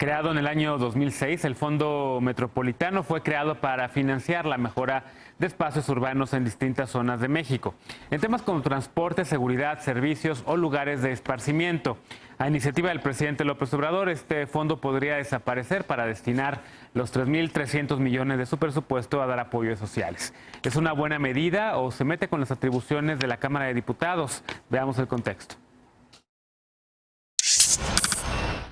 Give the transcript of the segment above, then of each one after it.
Creado en el año 2006, el Fondo Metropolitano fue creado para financiar la mejora de espacios urbanos en distintas zonas de México, en temas como transporte, seguridad, servicios o lugares de esparcimiento. A iniciativa del presidente López Obrador, este fondo podría desaparecer para destinar los 3.300 millones de su presupuesto a dar apoyos sociales. ¿Es una buena medida o se mete con las atribuciones de la Cámara de Diputados? Veamos el contexto.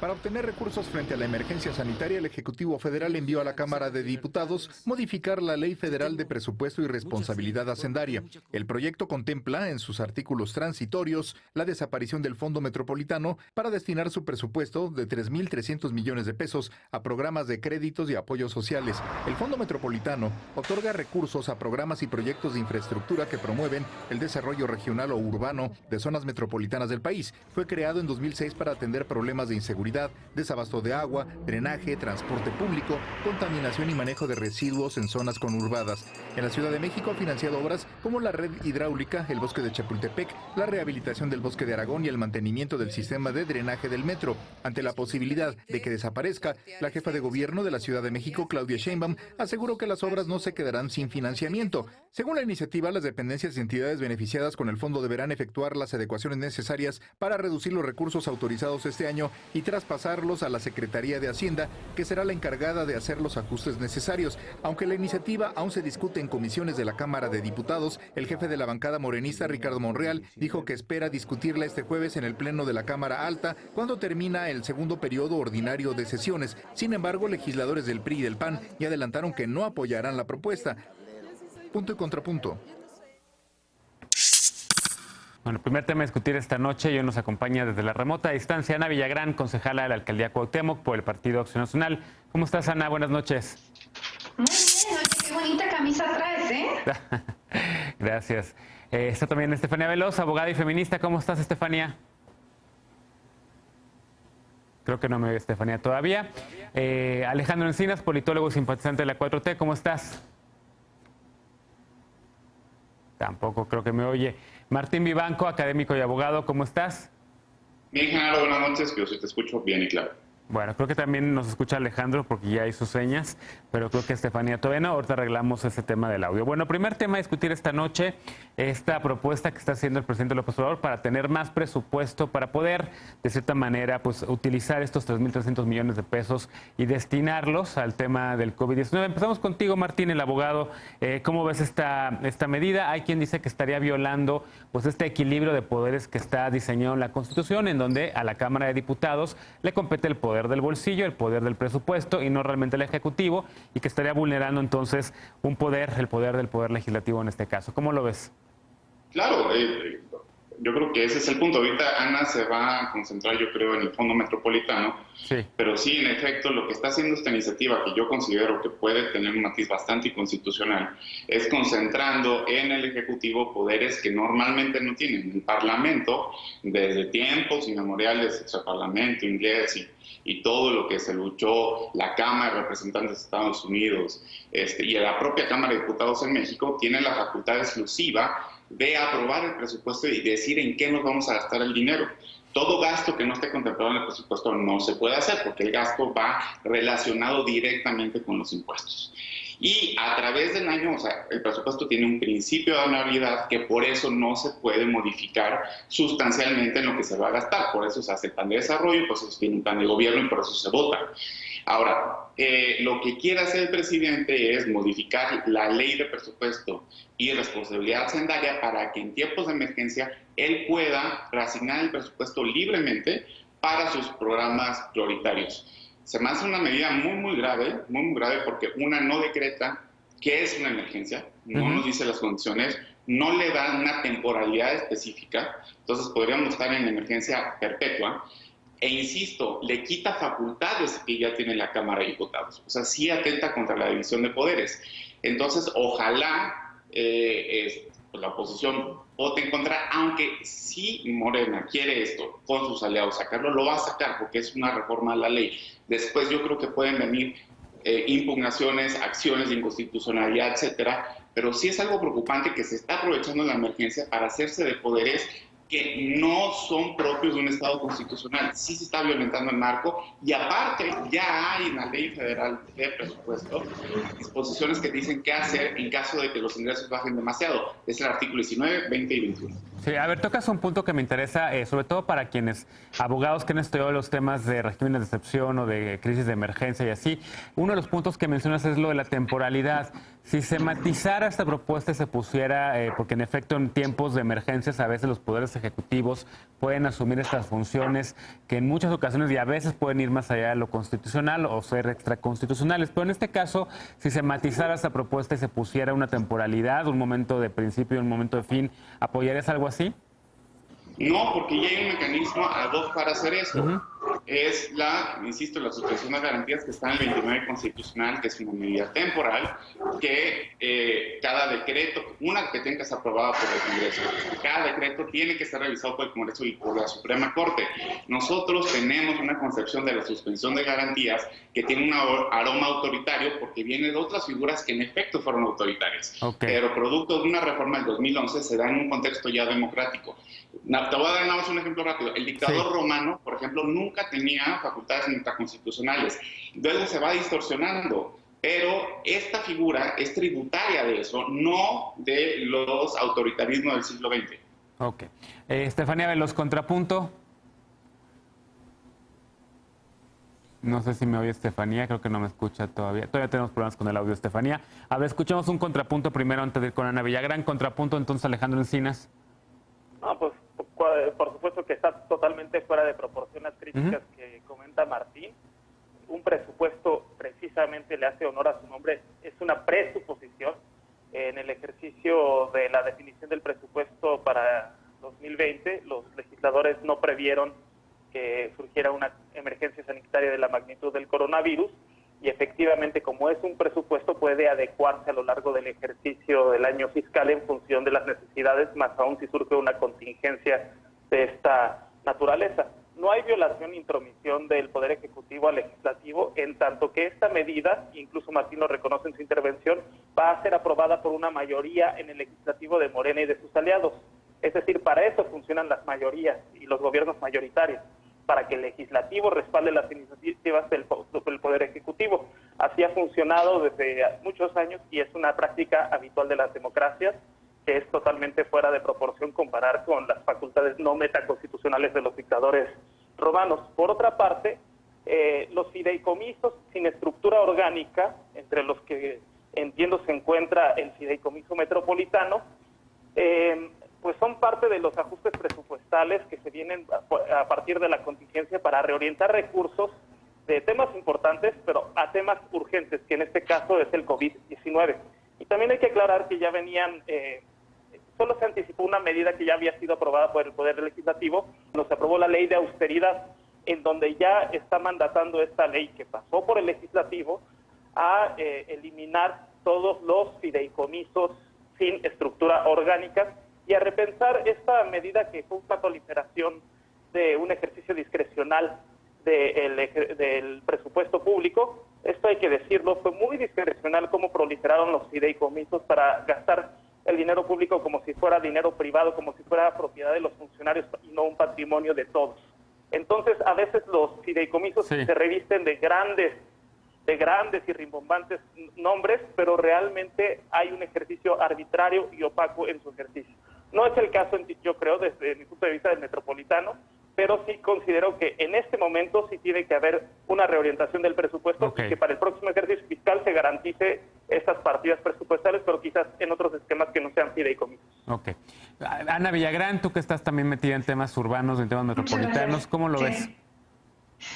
Para obtener recursos frente a la emergencia sanitaria, el Ejecutivo Federal envió a la Cámara de Diputados modificar la Ley Federal de Presupuesto y Responsabilidad Hacendaria. El proyecto contempla, en sus artículos transitorios, la desaparición del Fondo Metropolitano para destinar su presupuesto de 3.300 millones de pesos a programas de créditos y apoyos sociales. El Fondo Metropolitano otorga recursos a programas y proyectos de infraestructura que promueven el desarrollo regional o urbano de zonas metropolitanas del país. Fue creado en 2006 para atender problemas de inseguridad, desabasto de agua, drenaje, transporte público, contaminación y manejo de residuos en zonas conurbadas. En la Ciudad de México ha financiado obras como la red hidráulica, el bosque de Chapultepec, la rehabilitación del bosque de Aragón y el mantenimiento del sistema de drenaje del metro. Ante la posibilidad de que desaparezca, la jefa de gobierno de la Ciudad de México, Claudia Sheinbaum, aseguró que las obras no se quedarán sin financiamiento. Según la iniciativa, las dependencias y entidades beneficiadas con el fondo deberán efectuar las adecuaciones necesarias para reducir los recursos autorizados este año y traspasarlos a la Secretaría de Hacienda, que será la encargada de hacer los ajustes necesarios. Aunque la iniciativa aún se discute en comisiones de la Cámara de Diputados, el jefe de la bancada morenista, Ricardo Monreal, dijo que espera discutirla este jueves en el Pleno de la Cámara Alta, cuando termina el segundo periodo ordinario de sesiones. Sin embargo, legisladores del PRI y del PAN ya adelantaron que no apoyarán la propuesta. Punto y contrapunto. Bueno, el primer tema a discutir esta noche y hoy nos acompaña desde la remota distancia Ana Villagrán, concejala de la Alcaldía Cuauhtémoc por el Partido Acción Nacional. ¿Cómo estás, Ana? Buenas noches. Muy bien, oye, qué bonita camisa traes, ¿eh? Gracias. Está también Estefanía Veloz, abogada y feminista. ¿Cómo estás, Estefanía? Creo que no me ve Estefanía todavía. Alejandro Encinas, politólogo y simpatizante de la 4T. ¿Cómo estás? Tampoco creo que me oye. Martín Vivanco, académico y abogado, ¿cómo estás? Bien, Genaro, buenas noches, yo sí te escucho bien y claro. Bueno, creo que también nos escucha Alejandro porque ya hizo señas, pero creo que Estefanía todavía no. Ahorita arreglamos ese tema del audio. Bueno, primer tema a discutir esta noche, esta propuesta que está haciendo el presidente López Obrador para tener más presupuesto, para poder, de cierta manera, pues utilizar estos 3.300 millones de pesos y destinarlos al tema del COVID-19. Empezamos contigo, Martín, el abogado. ¿Cómo ves esta medida? Hay quien dice que estaría violando pues este equilibrio de poderes que está diseñado en la Constitución, en donde a la Cámara de Diputados le compete el poder del bolsillo, el poder del presupuesto y no realmente el ejecutivo, y que estaría vulnerando entonces un poder, el poder del poder legislativo en este caso. ¿Cómo lo ves? Claro, yo creo que ese es el punto. Ahorita Ana se va a concentrar, yo creo, en el Fondo Metropolitano, sí. Pero sí, en efecto, lo que está haciendo esta iniciativa, que yo considero que puede tener un matiz bastante inconstitucional, es concentrando en el Ejecutivo poderes que normalmente no tienen. El Parlamento, desde tiempos inmemoriales, el Parlamento inglés y todo lo que se luchó, la Cámara de Representantes de Estados Unidos y la propia Cámara de Diputados en México, tiene la facultad exclusiva de aprobar el presupuesto y decir en qué nos vamos a gastar el dinero. Todo gasto que no esté contemplado en el presupuesto no se puede hacer porque el gasto va relacionado directamente con los impuestos. Y a través del año, o sea, el presupuesto tiene un principio de anualidad que por eso no se puede modificar sustancialmente en lo que se va a gastar. Por eso se hace el plan de desarrollo, por eso se tiene un plan de gobierno y por eso se vota. Ahora, lo que quiere hacer el presidente es modificar la ley de presupuesto y responsabilidad hacendaria para que en tiempos de emergencia él pueda reasignar el presupuesto libremente para sus programas prioritarios. Se me hace una medida muy grave porque una no decreta qué es una emergencia, no nos dice las condiciones, no le da una temporalidad específica, entonces podríamos estar en emergencia perpetua. E insisto, le quita facultades que ya tiene la Cámara de Diputados. O sea, sí atenta contra la división de poderes. Entonces, ojalá la oposición vote en contra, aunque si Morena quiere esto con sus aliados sacarlo, lo va a sacar porque es una reforma a la ley. Después yo creo que pueden venir impugnaciones, acciones de inconstitucionalidad, etcétera. Pero sí es algo preocupante que se está aprovechando la emergencia para hacerse de poderes que no son propios de un Estado constitucional. Sí se está violentando el marco y aparte ya hay en la Ley Federal de Presupuesto disposiciones que dicen qué hacer en caso de que los ingresos bajen demasiado. Es el artículo 19, 20 y 21. Sí, a ver, tocas un punto que me interesa, sobre todo para quienes, abogados que han estudiado los temas de regímenes de excepción o de crisis de emergencia y así. Uno de los puntos que mencionas es lo de la temporalidad. Si se matizara esta propuesta y se pusiera, porque en efecto en tiempos de emergencias a veces los poderes ejecutivos pueden asumir estas funciones que en muchas ocasiones y a veces pueden ir más allá de lo constitucional o ser extraconstitucionales. Pero en este caso, si se matizara esta propuesta y se pusiera una temporalidad, un momento de principio y un momento de fin, ¿apoyarías algo así? No, porque ya hay un mecanismo ad hoc para hacer eso. Es insisto, la suspensión de garantías que está en el 29 constitucional, que es una medida temporal, que cada decreto, una que tengas aprobada por el Congreso, cada decreto tiene que estar revisado por el Congreso y por la Suprema Corte. Nosotros tenemos una concepción de la suspensión de garantías que tiene un aroma autoritario porque viene de otras figuras que en efecto fueron autoritarias. Pero producto de una reforma del 2011 se da en un contexto ya democrático. Te voy a dar nada más un ejemplo rápido. El dictador romano, por ejemplo, nunca tenía facultades intraconstitucionales. Luego se va distorsionando. Pero esta figura es tributaria de eso, no de los autoritarismos del siglo XX. Ok. Estefanía Veloz, contrapunto. No sé si me oye Estefanía, creo que no me escucha todavía. Todavía tenemos problemas con el audio, Estefanía. A ver, escuchemos un contrapunto primero antes de ir con Ana Villagrán. Contrapunto entonces, Alejandro Encinas. No, pues por supuesto que está totalmente fuera de proporción las críticas que comenta Martín. Un presupuesto precisamente le hace honor a su nombre, es una presuposición. En el ejercicio de la definición del presupuesto para 2020, los legisladores no previeron que surgiera una emergencia sanitaria de la magnitud del coronavirus y efectivamente, como es un presupuesto, puede adecuarse a lo largo del ejercicio del año fiscal en función de las necesidades, más aún si surge una contingencia de esta naturaleza. No hay violación ni intromisión del Poder Ejecutivo al Legislativo, en tanto que esta medida, incluso Martín lo reconoce en su intervención, va a ser aprobada por una mayoría en el Legislativo de Morena y de sus aliados. Es decir, para eso funcionan las mayorías y los gobiernos mayoritarios, para que el Legislativo respalde las iniciativas del Poder Ejecutivo. Así ha funcionado desde muchos años y es una práctica habitual de las democracias, que es totalmente fuera de proporción comparar con las facultades no metaconstitucionales de los dictadores romanos. Por otra parte, los fideicomisos sin estructura orgánica, entre los que entiendo se encuentra el fideicomiso metropolitano, pues son parte de los ajustes presupuestales que se vienen a partir de la contingencia para reorientar recursos de temas importantes, pero a temas urgentes, que en este caso es el COVID-19. Y también hay que aclarar que ya venían, solo se anticipó una medida que ya había sido aprobada por el Poder Legislativo, cuando se aprobó la ley de austeridad, en donde ya está mandatando esta ley que pasó por el Legislativo a eliminar todos los fideicomisos sin estructura orgánica y a repensar esta medida que fue una proliferación de un ejercicio discrecional del presupuesto público. Esto hay que decirlo, fue muy discrecional cómo proliferaron los fideicomisos para gastar el dinero público como si fuera dinero privado, como si fuera propiedad de los funcionarios y no un patrimonio de todos. Entonces, a veces los fideicomisos se revisten de grandes y rimbombantes nombres, pero realmente hay un ejercicio arbitrario y opaco en su ejercicio. No es el caso, yo creo, desde mi punto de vista del Metropolitano, pero sí considero que en este momento sí tiene que haber una reorientación del presupuesto y que para el próximo ejercicio fiscal se garantice estas partidas presupuestales, pero quizás en otros esquemas que no sean fideicomisos. Ok. Ana Villagrán, tú que estás también metida en temas urbanos, en temas metropolitanos, ¿cómo lo ves?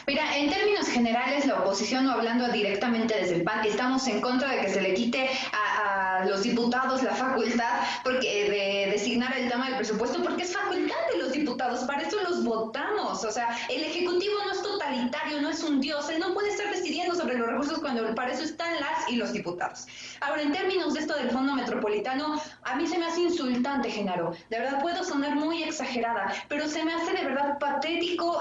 Mira, en términos generales, la oposición, hablando directamente desde el PAN, estamos en contra de que se le quite a los diputados la facultad de designar el tema del presupuesto, porque es facultad de los diputados, para eso los votamos. O sea, el Ejecutivo no es totalitario, no es un dios, él no puede estar decidiendo sobre los recursos cuando para eso están las y los diputados. Ahora, en términos de esto del Fondo Metropolitano, a mí se me hace insultante, Genaro. De verdad, puedo sonar muy exagerada, pero se me hace de verdad patético,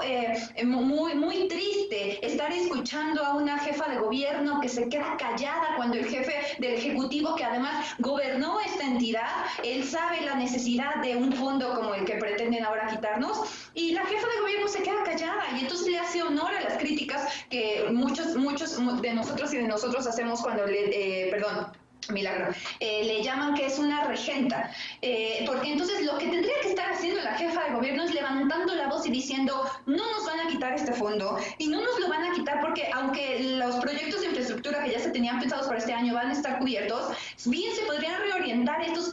muy triste estar escuchando a una jefa de gobierno que se queda callada cuando el jefe del Ejecutivo, que además gobernó esta entidad, él sabe la necesidad necesidad de un fondo como el que pretenden ahora quitarnos, y la jefa de gobierno se queda callada y entonces le hace honor a las críticas que muchos de nosotros y de nosotros hacemos cuando Milagro, le llaman que es una regenta, porque entonces lo que tendría que estar haciendo la jefa de gobierno es levantando la voz y diciendo, no nos van a quitar este fondo, y no nos lo van a quitar porque aunque los proyectos de infraestructura que ya se tenían pensados para este año van a estar cubiertos, bien se podrían reorientar estos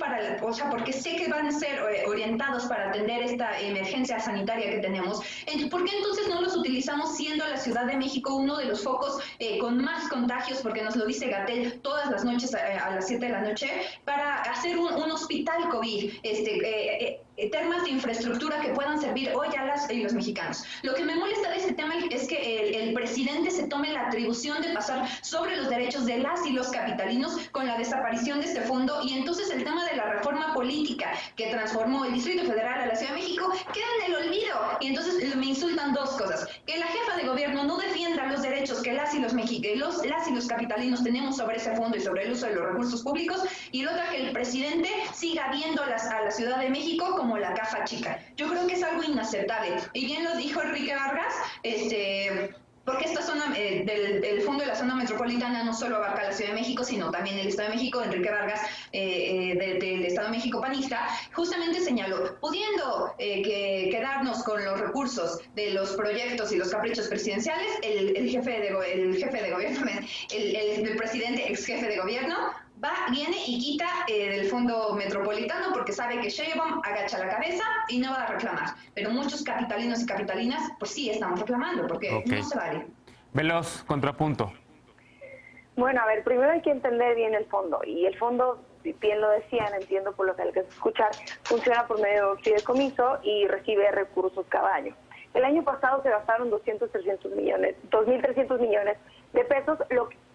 porque sé que van a ser orientados para atender esta emergencia sanitaria que tenemos. ¿Por qué entonces no los utilizamos siendo la Ciudad de México uno de los focos con más contagios, porque nos lo dice Gatell todas las noches a las 7 de la noche, para hacer un hospital COVID, temas de infraestructura que puedan servir hoy a las y los mexicanos? Lo que me molesta de este tema es que el presidente se tome la atribución de pasar sobre los derechos de las y los capitalinos con la desaparición de este fondo, y entonces el tema de la reforma política que transformó el Distrito Federal a la Ciudad de México queda en el olvido. Y entonces me insultan dos cosas: que la jefa de gobierno no defienda los derechos que las y los capitalinos tenemos sobre ese fondo y sobre el uso de los recursos públicos, y la otra, que el presidente siga viendo a la Ciudad de México como la caja chica. Yo creo que es algo inaceptable. Y bien lo dijo Enrique Vargas, porque esta zona del fondo de la zona metropolitana no solo abarca la Ciudad de México, sino también el Estado de México. Enrique Vargas, del Estado de México panista, justamente señaló, pudiendo quedarnos con los recursos de los proyectos y los caprichos presidenciales, el jefe de gobierno, el presidente ex jefe de gobierno, viene y quita del fondo metropolitano porque sabe que Sheinbaum agacha la cabeza y no va a reclamar. Pero muchos capitalinos y capitalinas pues sí están reclamando porque no se vale. Veloz, contrapunto. Bueno, a ver, primero hay que entender bien el fondo. Y el fondo, bien lo decían, entiendo por lo que hay que escuchar, funciona por medio de un fideicomiso y recibe recursos cada año. El año pasado se gastaron 2.300 millones de pesos,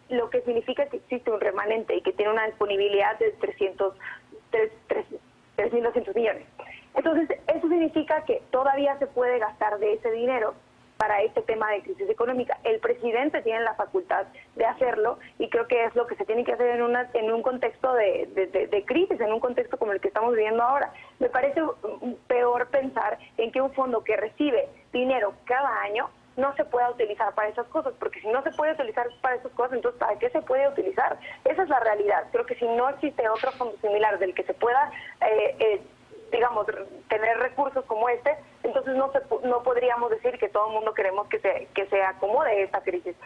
lo que significa que existe un remanente y que tiene una disponibilidad de 3.200 millones. Entonces, eso significa que todavía se puede gastar de ese dinero para este tema de crisis económica. El presidente tiene la facultad de hacerlo y creo que es lo que se tiene que hacer en un contexto de crisis, en un contexto como el que estamos viviendo ahora. Me parece peor pensar en que un fondo que recibe dinero cada año no se pueda utilizar para esas cosas, porque si no se puede utilizar para esas cosas, entonces ¿para qué se puede utilizar? Esa es la realidad. Creo que si no existe otro fondo similar del que se pueda, tener recursos como este, entonces no podríamos decir que todo el mundo queremos que se acomode esta crisis.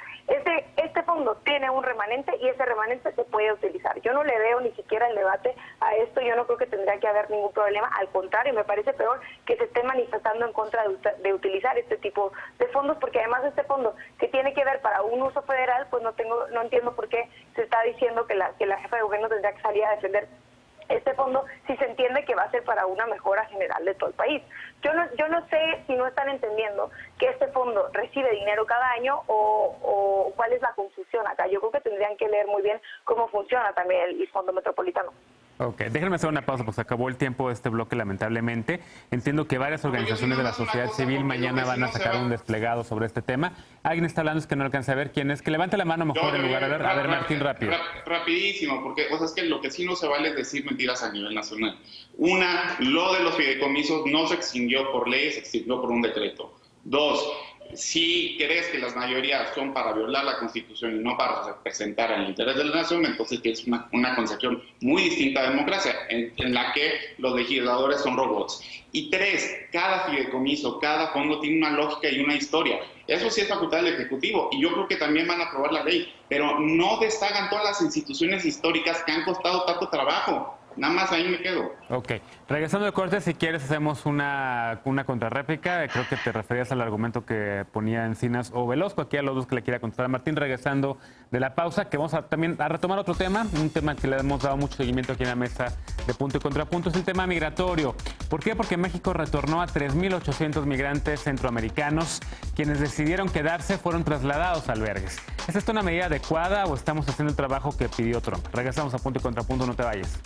Este fondo tiene un remanente y ese remanente se puede utilizar. Yo no le veo ni siquiera el debate a esto, yo no creo que tendría que haber ningún problema, al contrario, me parece peor que se esté manifestando en contra de utilizar este tipo de fondos, porque además este fondo que tiene que ver para un uso federal, pues no entiendo por qué se está diciendo que la jefa de gobierno tendría que salir a defender este fondo si se entiende que va a ser para una mejora general de todo el país. Yo no sé si no están entendiendo que este fondo recibe dinero cada año o cuál es la confusión acá. Yo creo que tendrían que leer muy bien cómo funciona también el fondo metropolitano. Ok, déjenme hacer una pausa, pues acabó el tiempo de este bloque, lamentablemente. Entiendo que varias organizaciones de la sociedad civil mañana van a sacar un desplegado sobre este tema. Alguien está hablando, es que no alcanza a ver quién es. Que levante la mano mejor en lugar de ver. A ver, Martín, rápido. Rapidísimo, porque es que lo que sí no se vale es decir mentiras a nivel nacional. Una, lo de los fideicomisos no se extinguió por ley, se extinguió por un decreto. Dos, si crees que las mayorías son para violar la Constitución y no para representar el interés de la nación, entonces tienes una concepción muy distinta de democracia, en la que los legisladores son robots. Y tres, cada fideicomiso, cada fondo tiene una lógica y una historia. Eso sí es facultad del Ejecutivo, y yo creo que también van a aprobar la ley, pero no deshagan todas las instituciones históricas que han costado tanto trabajo. Nada más ahí me quedo. Ok. Regresando de corte, si quieres hacemos una contrarréplica. Creo que te referías al argumento que ponía Encinas o Veloz, cualquiera de los dos que le quiera contestar a Martín, regresando de la pausa, que vamos también a retomar otro tema, un tema que le hemos dado mucho seguimiento aquí en la mesa de Punto y Contrapunto, es el tema migratorio. ¿Por qué? Porque México retornó a 3.800 migrantes centroamericanos. Quienes decidieron quedarse fueron trasladados a albergues. ¿Es esta una medida adecuada o estamos haciendo el trabajo que pidió Trump? Regresamos a Punto y Contrapunto, no te vayas.